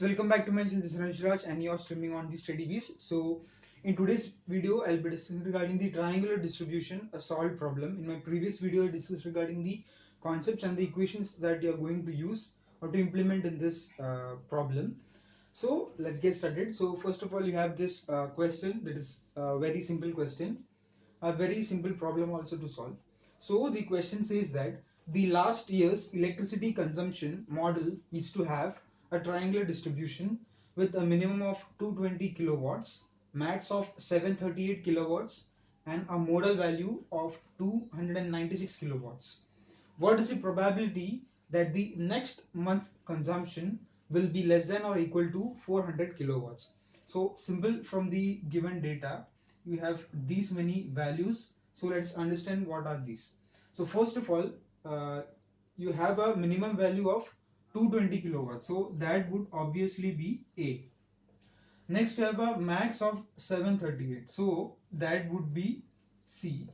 Welcome back to my channel. This is Ranjraj and you are streaming on the StudyBees. So in today's video, I'll be discussing regarding the triangular distribution, a solved problem. In my previous video, I discussed regarding the concepts and the equations that you are going to use or to implement in this problem. So let's get started. So first of all, you have this question that is a very simple question, a very simple problem also to solve. So the question says that the last year's electricity consumption model is to have a triangular distribution with a minimum of 220 kilowatts, max of 738 kilowatts, and a modal value of 296 kilowatts. What is the probability that the next month's consumption will be less than or equal to 400 kilowatts? So simple, from the given data, you have these many values. So let's understand what are these. So first of all, you have a minimum value of 220 kilowatts. So that would obviously be A. Next, you have a max of 738. So that would be C.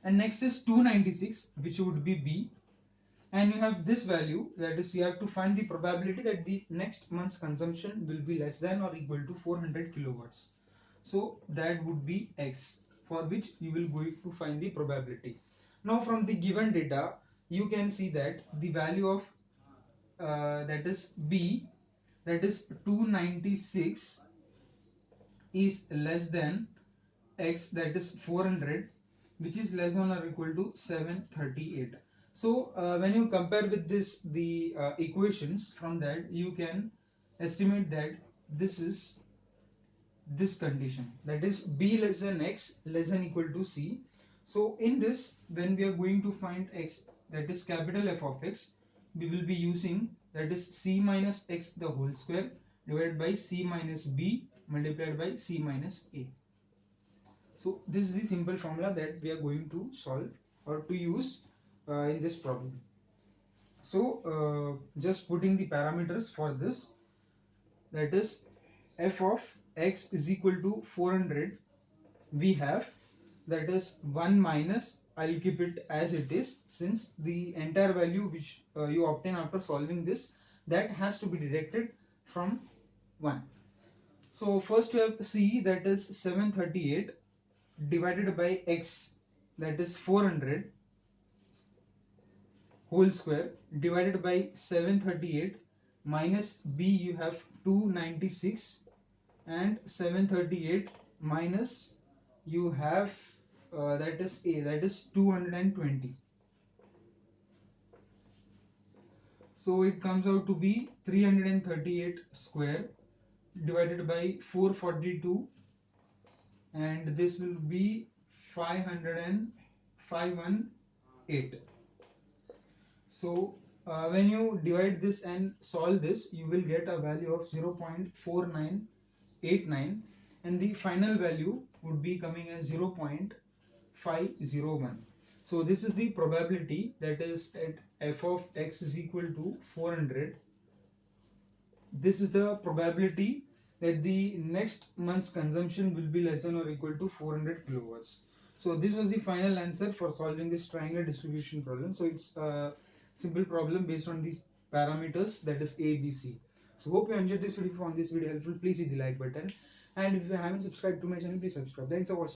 And next is 296, which would be B. And you have this value, that is, you have to find the probability that the next month's consumption will be less than or equal to 400 kilowatts. So that would be X, for which you will going to find the probability. Now from the given data, you can see that the value of that is B, that is 296, is less than X, that is 400, which is less than or equal to 738. So when you compare with this the equations, from that you can estimate that this is this condition, that is B less than X less than equal to C. So in this, when we are going to find X, that is capital F of X, we will be using, that is C minus X the whole square divided by C minus B multiplied by C minus A. So this is the simple formula that we are going to solve or to use in this problem. So just putting the parameters for this, that is f of x is equal to 400, we have, that is 1 minus, I'll keep it as it is, since the entire value which you obtain after solving this, that has to be deducted from 1. So first we have C, that is 738 divided by x, that is 400 whole square divided by 738 minus b, you have 296, and 738 minus you have that is a, that is 220. So it comes out to be 338 square divided by 442, and this will be 50518. So when you divide this and solve this, you will get a value of 0.4989, and the final value would be coming as 0.501. So this is the probability, that is at f of x is equal to 400. This is the probability that the next month's consumption will be less than or equal to 400 kilowatts. So this was the final answer for solving this triangular distribution problem. So it's a simple problem based on these parameters, that is A, B, C. So hope you enjoyed this video. If you found this video helpful, please hit the like button. And if you haven't subscribed to my channel, please subscribe. Thanks for watching.